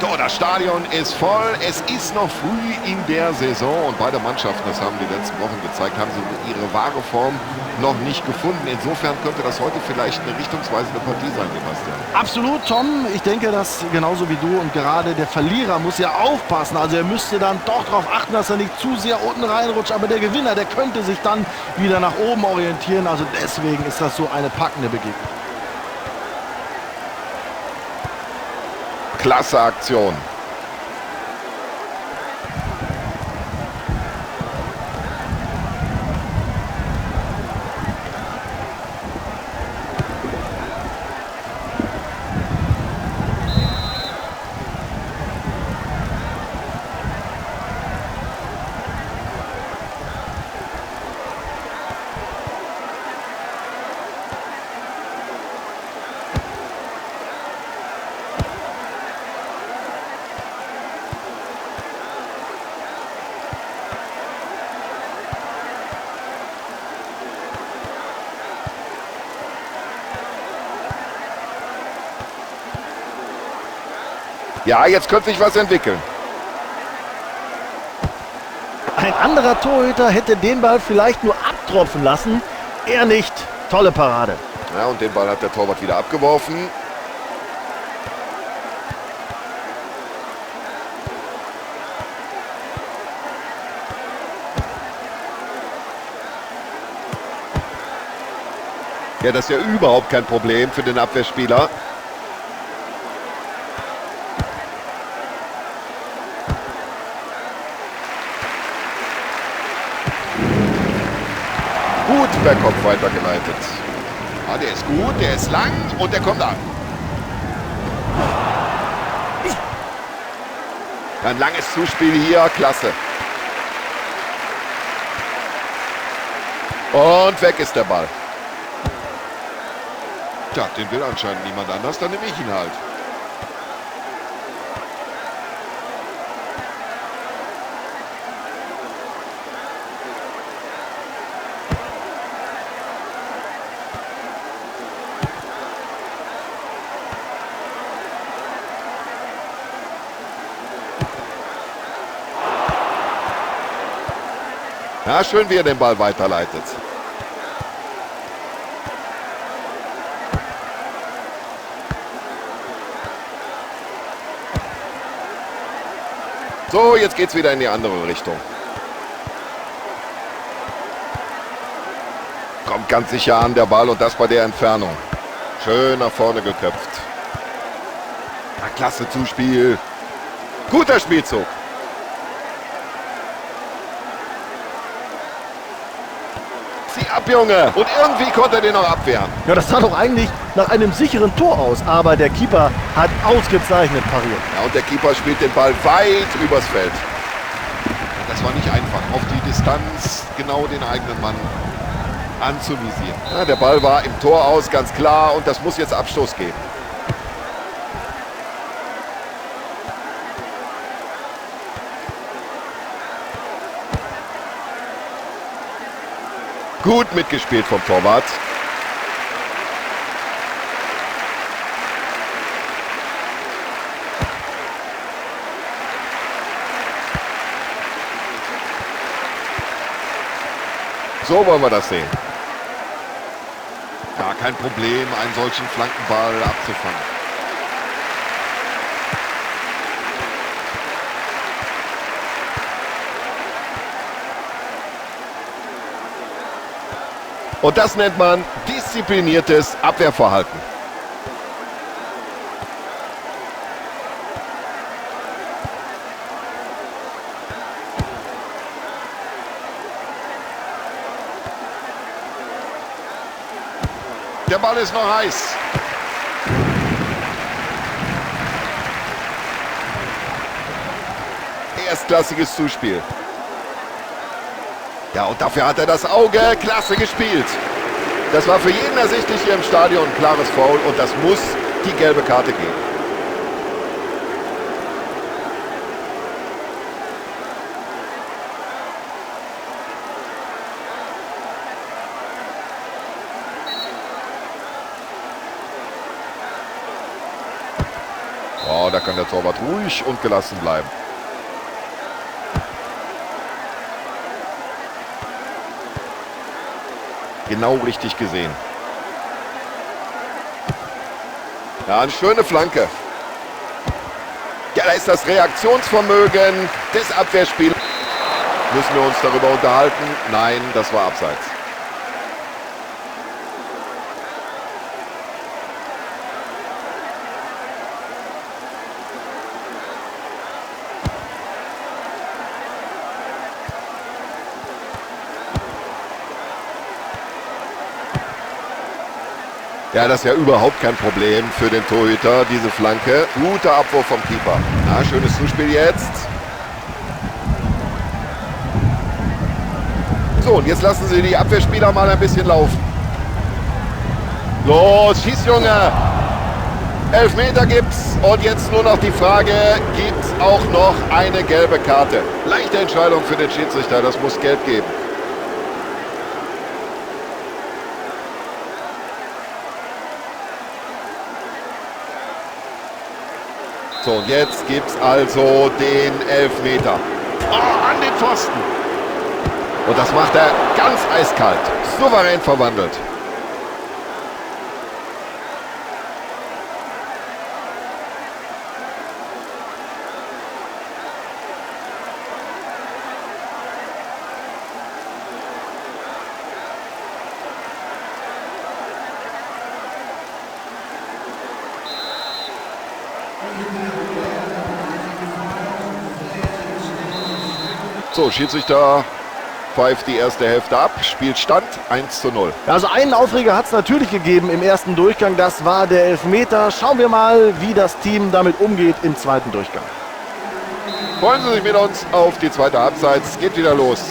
So, das Stadion ist voll. Es ist noch früh in der Saison und beide Mannschaften, das haben die letzten Wochen gezeigt, haben so ihre wahre Form noch nicht gefunden. Insofern könnte das heute vielleicht eine richtungsweisende Partie sein, Sebastian. Absolut, Tom. Ich denke das genauso wie du. Und gerade der Verlierer muss ja aufpassen. Also er müsste dann doch darauf achten, dass er nicht zu sehr unten reinrutscht. Aber der Gewinner, der könnte sich dann wieder nach oben orientieren. Also deswegen ist das so eine packende Begegnung. Klasse Aktion. Ja, jetzt könnte sich was entwickeln. Ein anderer Torhüter hätte den Ball vielleicht nur abtropfen lassen. Er nicht. Tolle Parade. Ja, und den Ball hat der Torwart wieder abgeworfen. Ja, das ist ja überhaupt kein Problem für den Abwehrspieler. Gut per Kopf weitergeleitet. Ja, der ist gut, der ist lang und der kommt an. Ein langes Zuspiel hier, klasse. Und weg ist der Ball. Tja, den will anscheinend niemand anders, dann nehme ich ihn halt. Ja, schön, wie er den Ball weiterleitet. So, jetzt geht's wieder in die andere Richtung. Kommt ganz sicher an, der Ball, und das bei der Entfernung. Schön nach vorne geköpft. Ja, klasse Zuspiel. Guter Spielzug. Zieh ab, Junge. Und irgendwie konnte er den noch abwehren. Ja, das sah doch eigentlich nach einem sicheren Tor aus. Aber der Keeper hat ausgezeichnet pariert. Ja, und der Keeper spielt den Ball weit übers Feld. Das war nicht einfach, auf die Distanz genau den eigenen Mann anzuvisieren. Ja, der Ball war im Tor aus, ganz klar, und das muss jetzt Abstoß geben. Gut mitgespielt vom Torwart. So wollen wir das sehen. Ja, kein Problem, einen solchen Flankenball abzufangen. Und das nennt man diszipliniertes Abwehrverhalten. Der Ball ist noch heiß. Erstklassiges Zuspiel. Ja, und dafür hat er das Auge. Klasse gespielt. Das war für jeden ersichtlich hier im Stadion ein klares Foul und das muss die gelbe Karte geben. Oh, Oh, da kann der Torwart ruhig und gelassen bleiben. Genau richtig gesehen. Ja, eine schöne Flanke. Ja, da ist das Reaktionsvermögen des Abwehrspiels. Müssen wir uns darüber unterhalten? Nein, das war abseits. Ja, das ist ja überhaupt kein Problem für den Torhüter, diese Flanke. Guter Abwurf vom Keeper. Na, schönes Zuspiel jetzt. So, und jetzt lassen Sie die Abwehrspieler mal ein bisschen laufen. Los, schieß, Junge! 11 Meter gibt's. Und jetzt nur noch die Frage, gibt's auch noch eine gelbe Karte? Leichte Entscheidung für den Schiedsrichter, das muss Gelb geben. So, und jetzt gibt es also den Elfmeter. Oh, an den Pfosten. Und das macht er ganz eiskalt. Souverän verwandelt. So, Schiedsrichter pfeift die erste Hälfte ab, Spielstand 1:0. Also einen Aufreger hat es natürlich gegeben im ersten Durchgang, das war der Elfmeter. Schauen wir mal, wie das Team damit umgeht im zweiten Durchgang. Freuen Sie sich mit uns auf die zweite Halbzeit, es geht wieder los.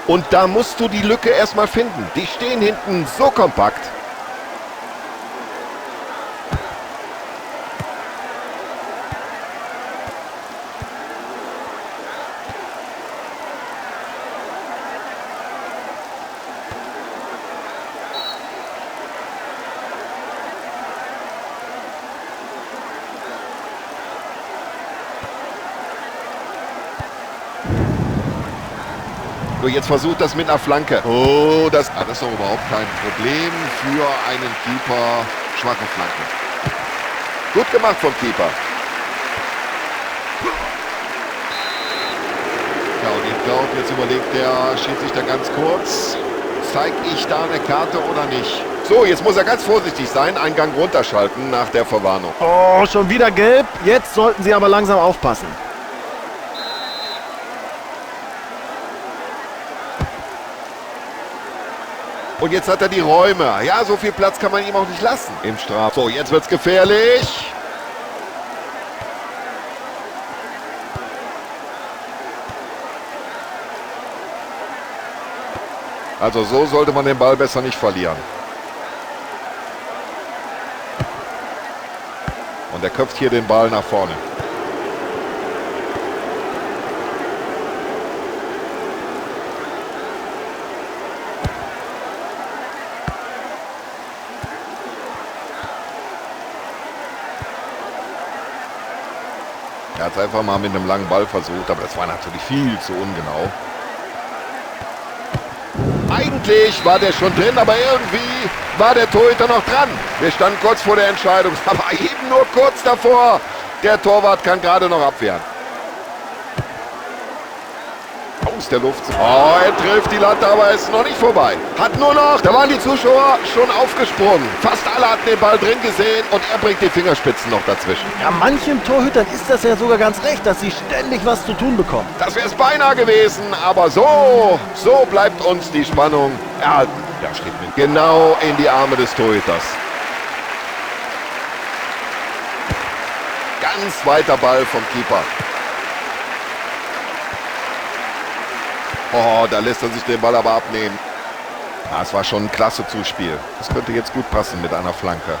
Und da musst du die Lücke erstmal finden. Die stehen hinten so kompakt. Jetzt versucht das mit einer Flanke. Oh, das ist doch überhaupt kein Problem für einen Keeper. Schwache Flanke. Gut gemacht vom Keeper. Ja, und ich glaube, jetzt überlegt der Schiedsrichter ganz kurz. Zeige ich da eine Karte oder nicht? So, jetzt muss er ganz vorsichtig sein. Einen Gang runterschalten nach der Verwarnung. Oh, schon wieder gelb. Jetzt sollten Sie aber langsam aufpassen. Und jetzt hat er die Räume. Ja, so viel Platz kann man ihm auch nicht lassen im Straf. So, jetzt wird's gefährlich. Also so sollte man den Ball besser nicht verlieren. Und er köpft hier den Ball nach vorne. Er hat es einfach mal mit einem langen Ball versucht, aber das war natürlich viel zu ungenau. Eigentlich war der schon drin, aber irgendwie war der Torhüter noch dran. Wir standen kurz vor der Entscheidung, aber eben nur kurz davor. Der Torwart kann gerade noch abwehren. Aus der Luft. Oh, er trifft die Latte, aber ist noch nicht vorbei. Hat nur noch, da waren die Zuschauer schon aufgesprungen. Fast alle hatten den Ball drin gesehen und er bringt die Fingerspitzen noch dazwischen. Ja, manchen Torhütern ist das ja sogar ganz recht, dass sie ständig was zu tun bekommen. Das wäre es beinahe gewesen, aber so bleibt uns die Spannung erhalten. Ja, steht mit. Genau in die Arme des Torhüters. Ganz weiter Ball vom Keeper. Oh, da lässt er sich den Ball aber abnehmen. Ja, es war schon ein klasse Zuspiel. Das könnte jetzt gut passen mit einer Flanke.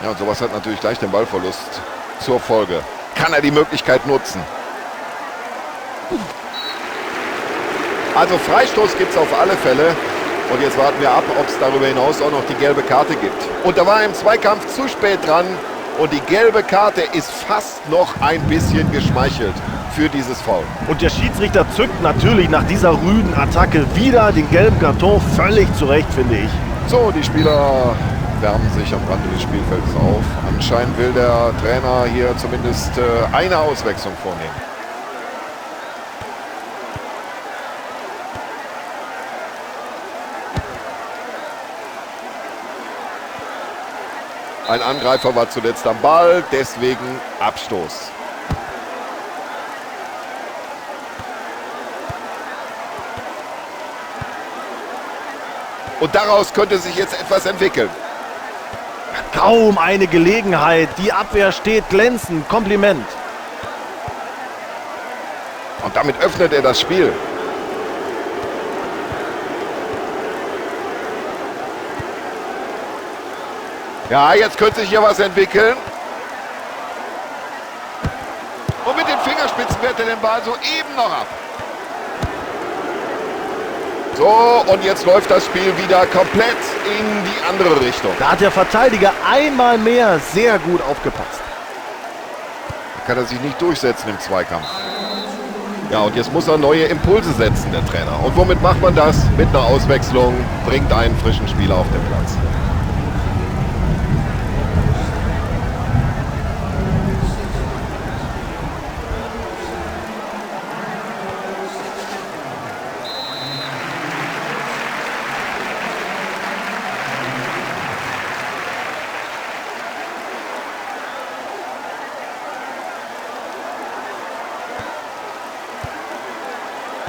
Ja, und sowas hat natürlich gleich den Ballverlust zur Folge. kann er die Möglichkeit nutzen. Also Freistoß gibt es auf alle Fälle. Und jetzt warten wir ab, ob es darüber hinaus auch noch die gelbe Karte gibt. Und da war er im Zweikampf zu spät dran. Und die gelbe Karte ist fast noch ein bisschen geschmeichelt für dieses Foul. Und der Schiedsrichter zückt natürlich nach dieser rüden Attacke wieder den gelben Karton. Völlig zu Recht, finde ich. So, die Spieler wärmen sich am Rande des Spielfelds auf. Anscheinend will der Trainer hier zumindest eine Auswechslung vornehmen. Ein Angreifer war zuletzt am Ball, deswegen Abstoß. Und daraus könnte sich jetzt etwas entwickeln. Kaum eine Gelegenheit. Die Abwehr steht glänzend. Kompliment. Und damit öffnet er das Spiel. Ja, jetzt könnte sich hier was entwickeln. Und mit den Fingerspitzen wehrt er den Ball soeben noch ab. So, und jetzt läuft das Spiel wieder komplett in die andere Richtung. Da hat der Verteidiger einmal mehr sehr gut aufgepasst. Da kann er sich nicht durchsetzen im Zweikampf. Ja, und jetzt muss er neue Impulse setzen, der Trainer. Und womit macht man das? Mit einer Auswechslung, bringt einen frischen Spieler auf den Platz.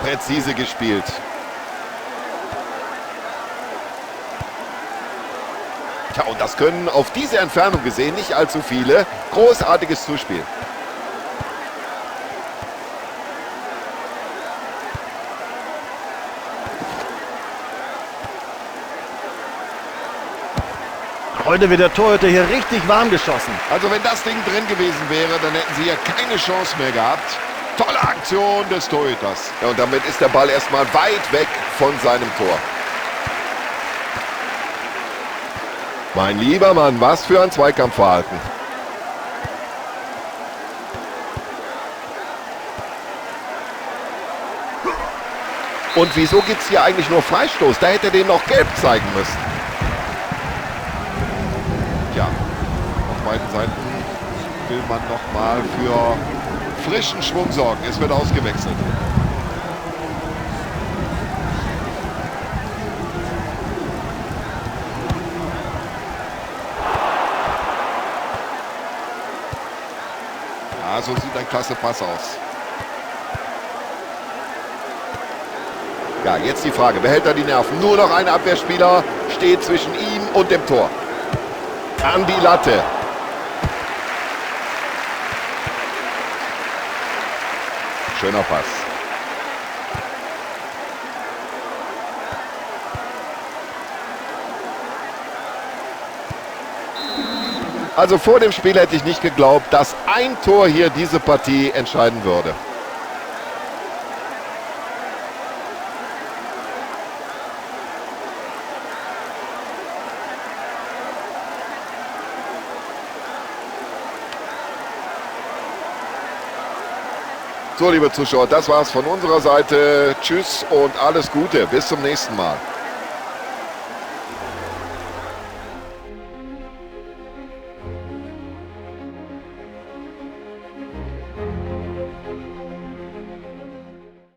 Präzise gespielt. Tja, und das können auf diese Entfernung gesehen nicht allzu viele. Großartiges Zuspiel. Heute wird der Torhüter hier richtig warm geschossen. Also wenn das Ding drin gewesen wäre, dann hätten sie ja keine Chance mehr gehabt. Tolle Aktion des Torhüters. Ja, und damit ist der Ball erstmal weit weg von seinem Tor. Mein lieber Mann, was für ein Zweikampfverhalten. Und wieso gibt es hier eigentlich nur Freistoß? Da hätte er den noch gelb zeigen müssen. Ja, auf beiden Seiten will man nochmal für frischen Schwung sorgen. Es wird ausgewechselt. Ja, so sieht ein klasse Pass aus. Ja, jetzt die Frage, behält er die Nerven? Nur noch ein Abwehrspieler steht zwischen ihm und dem Tor. An die Latte. Schöner Pass. Also vor dem Spiel hätte ich nicht geglaubt, dass ein Tor hier diese Partie entscheiden würde. So, liebe Zuschauer, das war's von unserer Seite. Tschüss und alles Gute. Bis zum nächsten Mal.